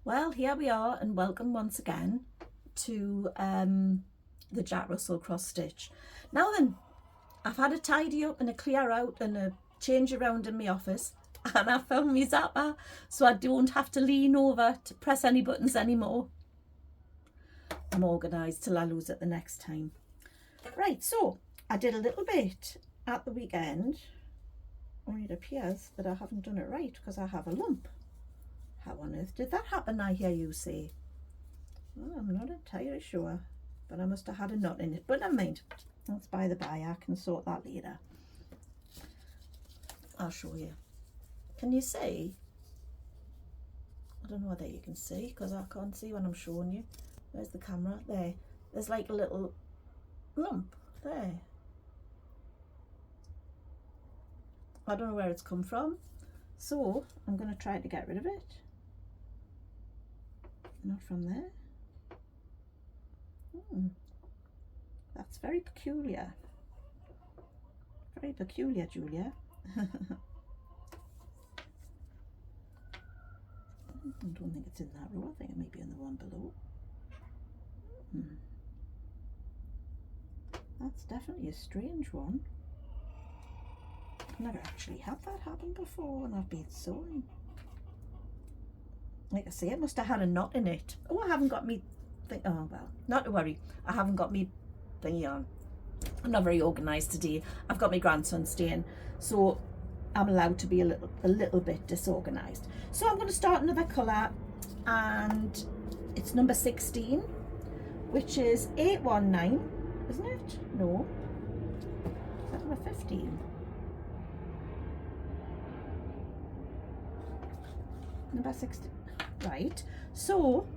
Well, here we are, and welcome once again to the Jack Russell cross stitch. Now then, I've had a tidy up and a clear out and a change around in my office, and I found my zapper, so I don't have to lean over to press any buttons anymore. I'm organised till I lose it the next time. Right, so I did a little bit at the weekend, only it appears that I haven't done it right because I have a lump. How on earth did that happen, I hear you say? Well, I'm not entirely sure, but I must have had a knot in it. But never mind, that's by the by, I can sort that later. I'll show you. Can you see? I don't know whether you can see, because I can't see when I'm showing you. Where's the camera? There. There's like a little lump there. I don't know where it's come from, so I'm going to try to get rid of it. Not from there. That's very peculiar. Very peculiar, Julia. I don't think it's in that row. I think it may be in the one below. That's definitely a strange one. I've never actually had that happen before when I've been sewing. Like I say, it must have had a knot in it. Oh, I haven't got me thing. Oh, well, not to worry. I haven't got me thingy on. I'm not very organised today. I've got my grandson staying, so I'm allowed to be a little bit disorganised. So I'm going to start another colour, and it's number 16, which is 819, isn't it? No. Is that number 15? Number 16. Right, so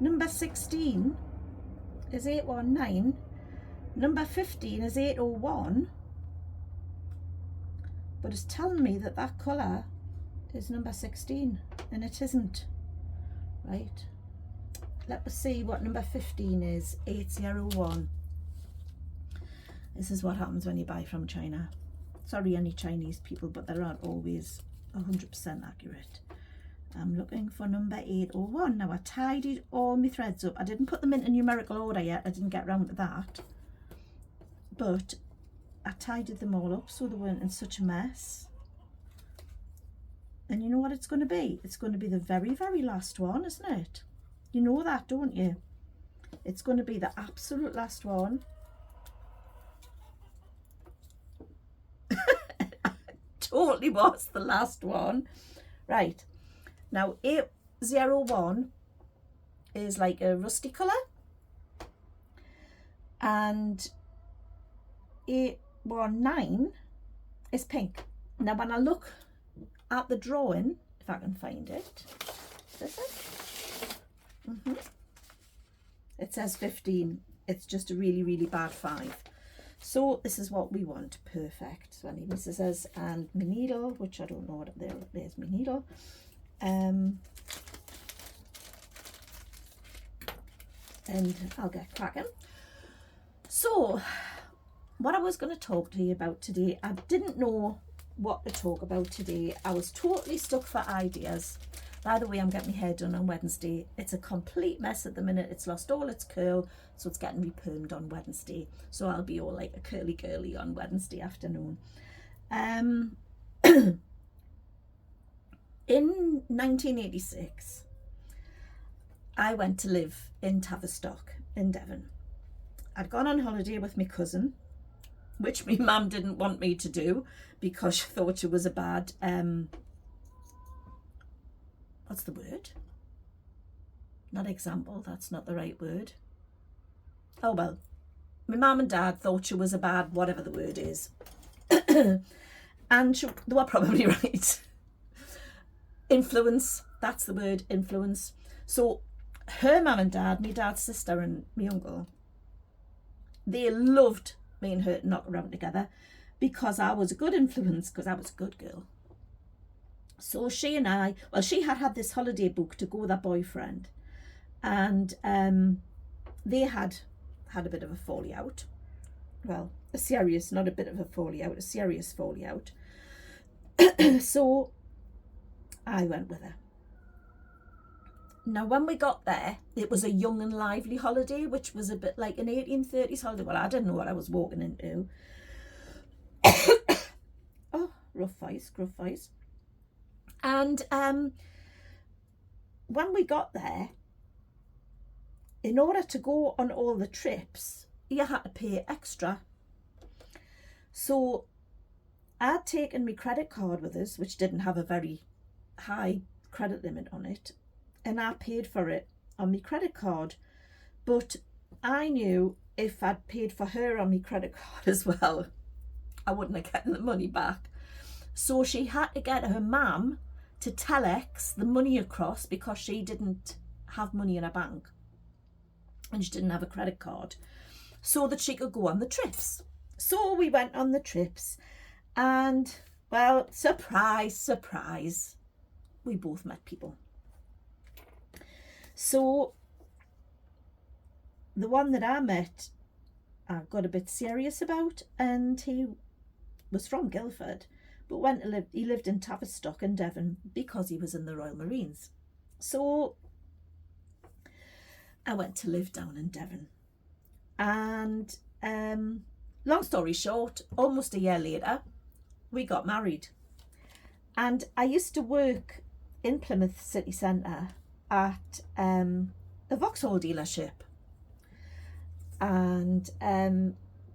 number 16 is 819, number 15 is 801, but it's telling me that that colour is number 16 and it isn't. Right, let us see what number 15 is. 801. This is what happens when you buy from China. Sorry any Chinese people, but they aren't always 100% accurate. I'm looking for number 801. Now I tidied all my threads up. I didn't put them into numerical order yet. I didn't get around to that. But I tidied them all up so they weren't in such a mess. And you know what it's going to be? It's going to be the very, very last one, isn't it? You know that, don't you? It's going to be the absolute last one. Totally was the last one. Right. Now 801 is like a rusty colour, and 819 is pink. Now when I look at the drawing, if I can find it, is it? It says 15. It's just a really, really bad 5. So this is what we want. Perfect. So I need my scissors and my needle, which I don't know what, there's my needle. And I'll get cracking. So what I was going to talk to you about today, I didn't know what to talk about today. I was totally stuck for ideas. By the way, I'm getting my hair done on Wednesday. It's a complete mess at the minute. It's lost all its curl, so it's getting repermed on Wednesday. So I'll be all like a curly girly on Wednesday afternoon. In 1986, I went to live in Tavistock in Devon. I'd gone on holiday with my cousin, which my mum didn't want me to do because she thought it was a bad, what's the word? Not example, that's not the right word. Oh well, my mum and dad thought she was a bad, whatever the word is. And they were probably right. Influence, that's the word, influence. So her mum and dad, my dad's sister and my uncle, they loved me and her to knock around together because I was a good influence, because I was a good girl. So she and I, well, she had this holiday booked to go with her boyfriend, and they had a bit of a falling out. Well, a serious, not a bit of a falling out, a serious falling out. So I went with her. Now, when we got there, it was a young and lively holiday, which was a bit like an 1830s holiday. Well, I didn't know what I was walking into. Oh, rough voice. And when we got there, in order to go on all the trips, you had to pay extra. So I'd taken my credit card with us, which didn't have a very high credit limit on it, and I paid for it on my credit card. But I knew if I'd paid for her on my credit card as well, I wouldn't have gotten the money back. So she had to get her mum to telex the money across because she didn't have money in her bank and she didn't have a credit card, so that she could go on the trips. So we went on the trips, and well, surprise, we both met people. So the one that I met, I got a bit serious about, and he was from Guildford, but he lived in Tavistock in Devon because he was in the Royal Marines. So I went to live down in Devon, and long story short, almost a year later, we got married. And I used to work in Plymouth city centre at a Vauxhall dealership. And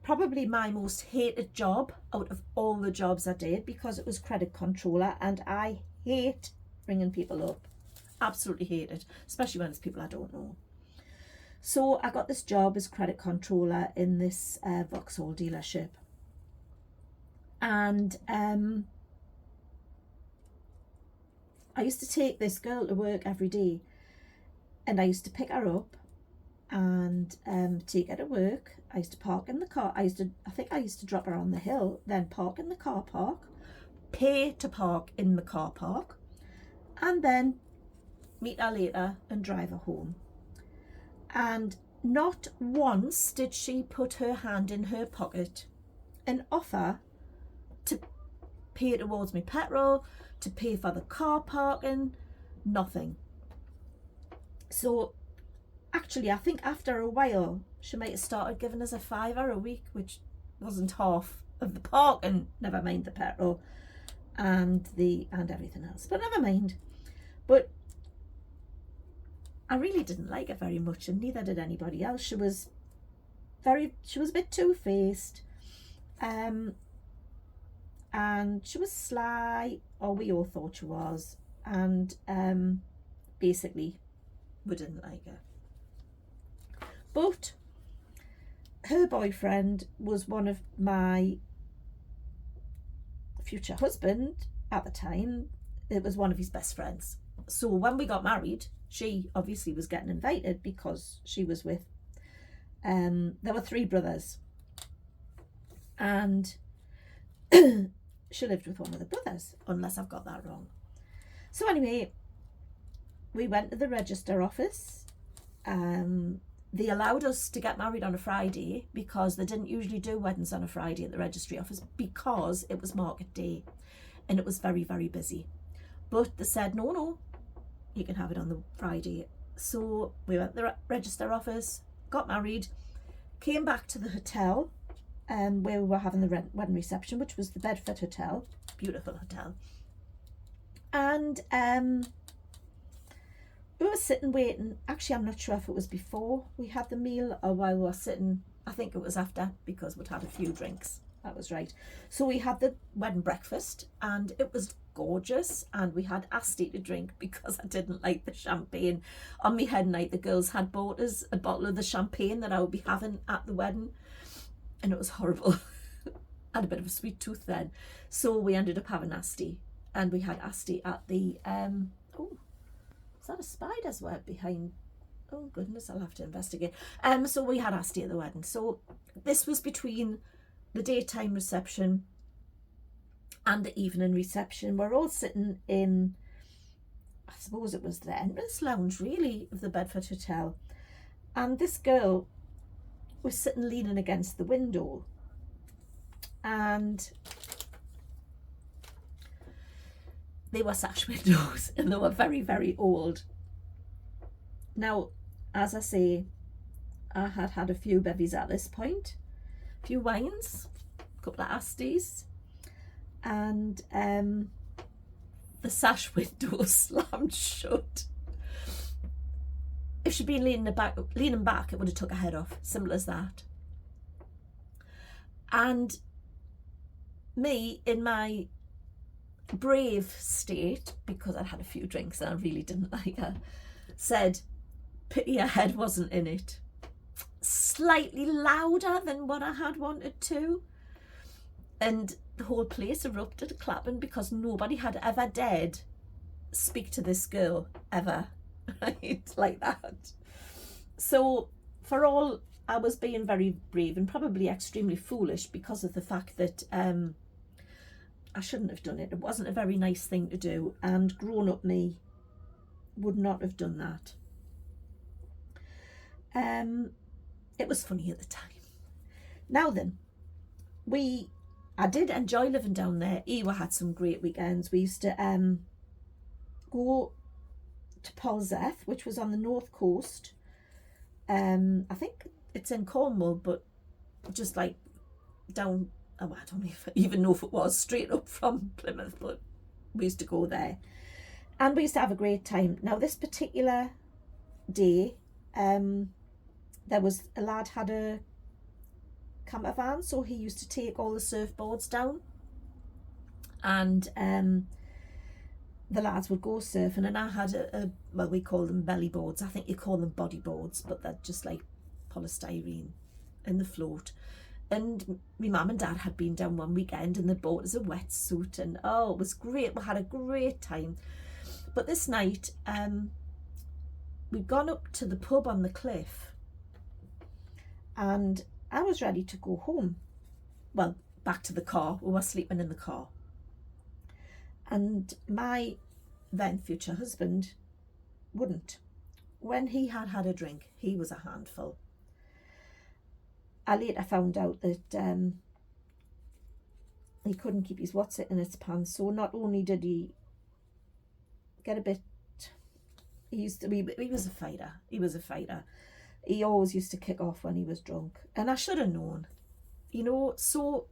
probably my most hated job out of all the jobs I did, because it was credit controller, and I hate ringing people up. Absolutely hate it, especially when it's people I don't know. So I got this job as credit controller in this Vauxhall dealership. And I used to take this girl to work every day, and I used to pick her up and take her to work. I used to park in the car. I think I used to drop her on the hill, then park in the car park, pay to park in the car park, and then meet her later and drive her home. And not once did she put her hand in her pocket and offer to pay towards my petrol, to pay for the car parking, nothing. So actually, I think after a while, she might have started giving us a £5 a week, which wasn't half of the parking, never mind the petrol and everything else, but never mind. But I really didn't like her very much, and neither did anybody else. She was a bit two-faced, and she was sly, or we all thought she was, and basically we didn't like her. But her boyfriend was one of my future husband at the time. It was one of his best friends. So when we got married, she obviously was getting invited because she was with, there were 3 brothers, and she lived with one of the brothers, unless I've got that wrong. So anyway, we went to the register office. They allowed us to get married on a Friday because they didn't usually do weddings on a Friday at the registry office, because it was market day and it was very, very busy. But they said, no, you can have it on the Friday. So we went to the register office, got married, came back to the hotel where we were having the wedding reception, which was the Bedford Hotel, beautiful hotel. And we were sitting waiting. Actually, I'm not sure if it was before we had the meal or while we were sitting. I think it was after, because we'd had a few drinks. That was right. So we had the wedding breakfast, and it was gorgeous, and we had Asti to drink because I didn't like the champagne. On my head night, the girls had bought us a bottle of the champagne that I would be having at the wedding, and it was horrible. I had a bit of a sweet tooth then, so we ended up having Asti, and we had Asti at the oh, is that a spider's web behind? Oh goodness, I'll have to investigate. So we had Asti at the wedding. So this was between the daytime reception and the evening reception. We're all sitting in, I suppose it was the entrance lounge really of the Bedford Hotel, and this girl was sitting leaning against the window, and they were sash windows, and they were very, very old. Now, as I say, I had had a few bevies at this point, a few wines, a couple of Asties, and the sash window slammed shut. If she'd been leaning back, it would have took her head off. Simple as that. And me, in my brave state, because I'd had a few drinks and I really didn't like her, said, pity her head wasn't in it. Slightly louder than what I had wanted to. And the whole place erupted clapping because nobody had ever dared speak to this girl, ever. Right, like that. So for all I was being very brave and probably extremely foolish because of the fact that I shouldn't have done it. It wasn't a very nice thing to do, and grown up me would not have done that. It was funny at the time. Now then, I did enjoy living down there. Ewa had some great weekends. We used to go to Polzeth, which was on the north coast. I think it's in Cornwall, but just like down, I don't even know if it was straight up from Plymouth, but we used to go there. And we used to have a great time. Now, this particular day, there was a lad had a camper van, so he used to take all the surfboards down, and the lads would go surfing, and I had well, we call them belly boards. I think you call them body boards, but they're just like polystyrene in the float. And my mum and dad had been down one weekend and they bought us a wetsuit, and oh, it was great. We had a great time. But this night, we'd gone up to the pub on the cliff, and I was ready to go home. Well, back to the car. We were sleeping in the car. And my then future husband wouldn't. When he had had a drink, he was a handful. I later found out that he couldn't keep his what's it in his pants. So not only did he get a bit, he was a fighter. He was a fighter. He always used to kick off when he was drunk. And I should have known, you know, so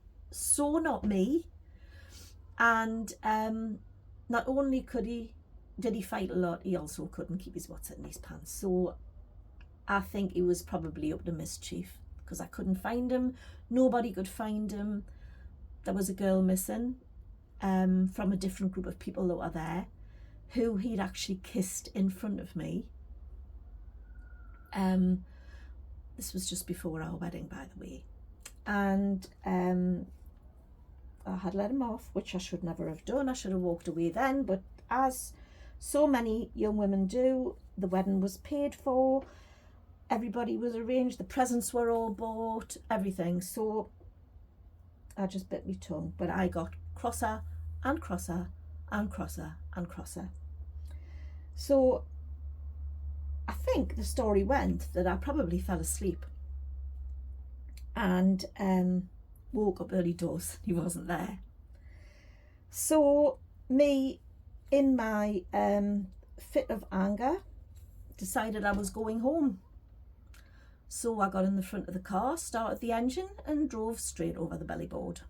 not me. And not only did he fight a lot, he also couldn't keep his what's in his pants. So I think he was probably up to mischief, because I couldn't find him. Nobody could find him. There was a girl missing from a different group of people that were there, who he'd actually kissed in front of me. This was just before our wedding, by the way. And I had let him off, which I should never have done. I should have walked away then, but as so many young women do, the wedding was paid for, everybody was arranged, the presents were all bought, everything. So I just bit my tongue, but I got crosser and crosser and crosser and crosser. So I think the story went that I probably fell asleep and woke up early doors. He wasn't there. So me, in my fit of anger, decided I was going home. So I got in the front of the car, started the engine, and drove straight over the belly board.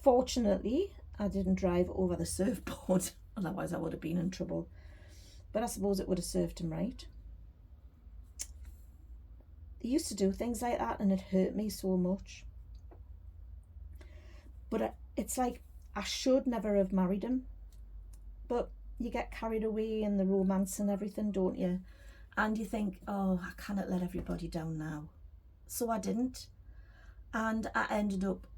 Fortunately, I didn't drive over the surfboard, otherwise I would have been in trouble. But I suppose it would have served him right. He used to do things like that and it hurt me so much. But it's like, I should never have married him. But you get carried away in the romance and everything, don't you? And you think, oh, I cannot let everybody down now. So I didn't. And I ended up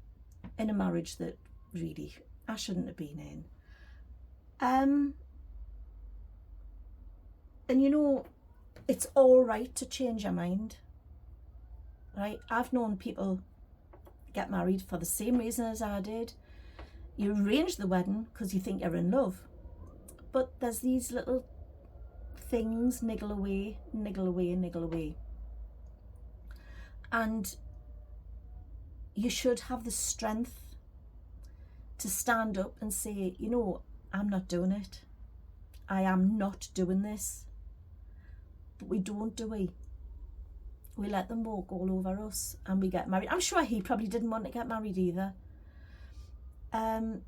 in a marriage that really I shouldn't have been in. And you know, it's all right to change your mind. Right? I've known people get married for the same reason as I did. You arrange the wedding because you think you're in love. But there's these little things niggle away, niggle away, niggle away. And you should have the strength to stand up and say, you know, I'm not doing it. I am not doing this. But we don't, do we? We let them walk all over us and we get married. I'm sure he probably didn't want to get married either.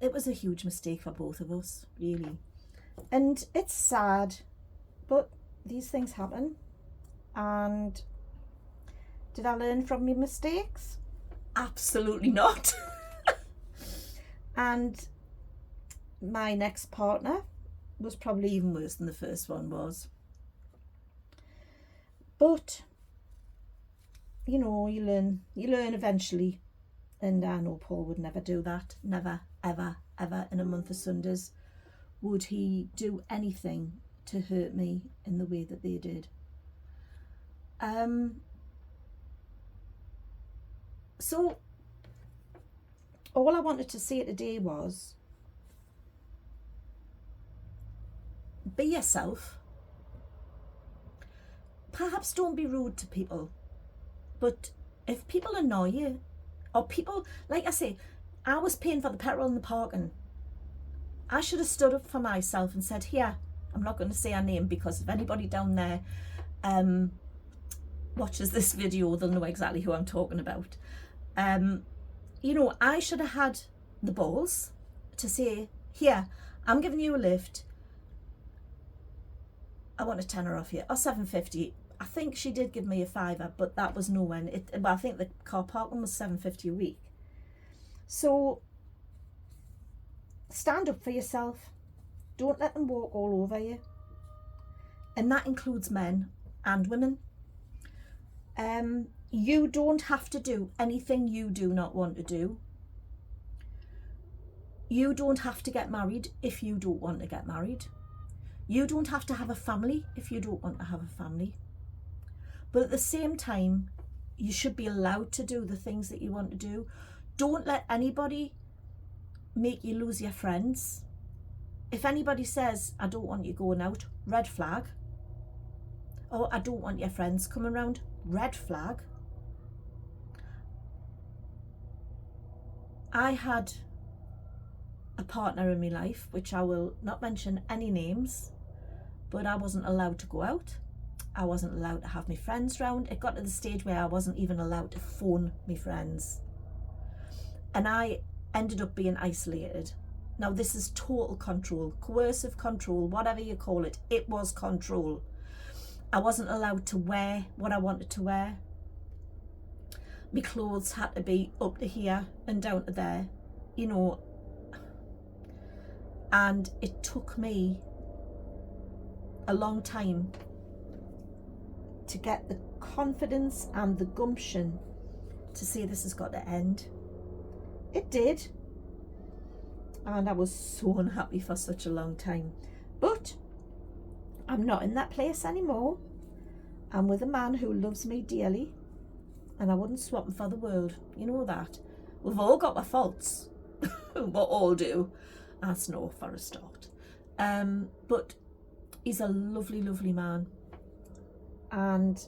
It was a huge mistake for both of us, really. And it's sad, but these things happen. And did I learn from my mistakes? Absolutely not. And my next partner was probably even worse than the first one was. But you know, you learn eventually. And I know Paul would never do that. Never, ever, ever in a month of Sundays would he do anything to hurt me in the way that they did. So all I wanted to say today was, be yourself. Perhaps don't be rude to people, but if people annoy you, or people, like I say, I was paying for the petrol in the parking. I should have stood up for myself and said, here, I'm not going to say her name, because if anybody down there watches this video, they'll know exactly who I'm talking about. You know, I should have had the balls to say, here, I'm giving you a lift. I want a tenner off you, or $7.50. I think she did give me a £5, but that was nowhere. Well, I think the car parking was $7.50 a week. So stand up for yourself. Don't let them walk all over you. And that includes men and women. You don't have to do anything you do not want to do. You don't have to get married if you don't want to get married. You don't have to have a family if you don't want to have a family. But at the same time, you should be allowed to do the things that you want to do. Don't let anybody make you lose your friends. If anybody says, I don't want you going out, red flag. Or I don't want your friends coming around, red flag. I had a partner in my life, which I will not mention any names, but I wasn't allowed to go out. I wasn't allowed to have my friends round. It got to the stage where I wasn't even allowed to phone my friends. And I ended up being isolated. Now this is total control, coercive control, whatever you call it. It was control. I wasn't allowed to wear what I wanted to wear. My clothes had to be up to here and down to there, you know. And it took me a long time to get the confidence and the gumption to say this has got to end. It did. And I was so unhappy for such a long time. But I'm not in that place anymore. I'm with a man who loves me dearly, and I wouldn't swap him for the world. You know that. We've all got our faults. We all do. That's no for a start. But he's a lovely, lovely man. And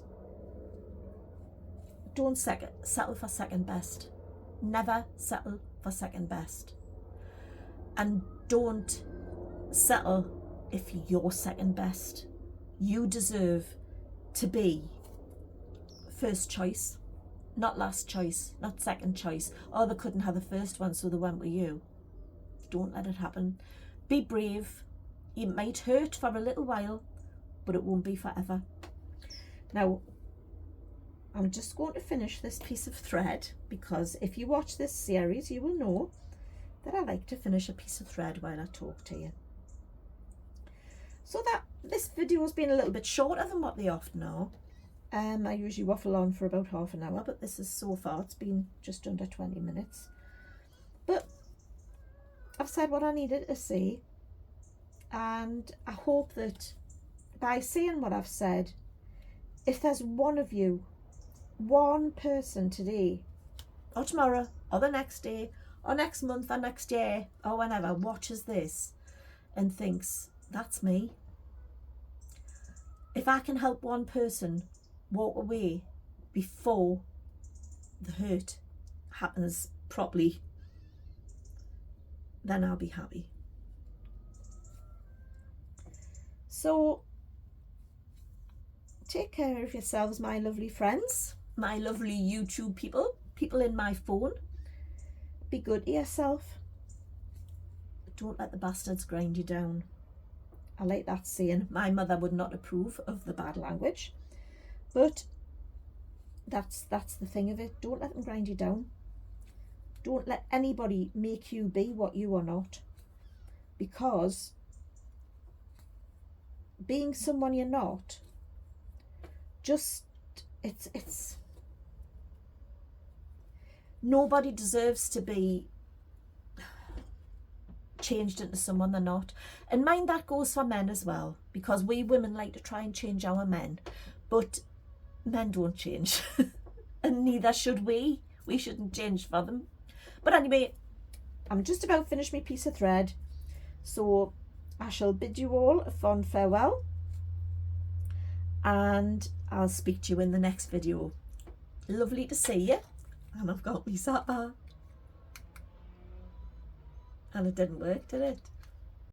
don't settle for second best. Never settle for second best. And don't settle if you're second best. You deserve to be first choice, not last choice, not second choice. Oh, they couldn't have the first one, so they went with you. Don't let it happen. Be brave. It might hurt for a little while, but it won't be forever. Now, I'm just going to finish this piece of thread, because if you watch this series, you will know that I like to finish a piece of thread while I talk to you. So that this video has been a little bit shorter than what they often are. I usually waffle on for about half an hour, but this is so far, it's been just under 20 minutes. But I've said what I needed to say, and I hope that by saying what I've said, if there's one of you, one person today, or tomorrow, or the next day, or next month, or next year, or whenever, watches this and thinks, that's me. If I can help one person walk away before the hurt happens properly, then I'll be happy. So take care of yourselves, my lovely friends, my lovely YouTube people, people in my phone. Be good to yourself. Don't let the bastards grind you down. I like that saying. My mother would not approve of the bad language, but that's the thing of it. Don't let them grind you down. Don't let anybody make you be what you are not, because being someone you're not, just it's nobody deserves to be changed into someone they're not. And mind that goes for men as well, because we women like to try and change our men, but men don't change and neither should we. We shouldn't change for them. But anyway, I'm just about finished my piece of thread, so I shall bid you all a fond farewell, and I'll speak to you in the next video. Lovely to see you. And I've got me supper. And it didn't work, did it?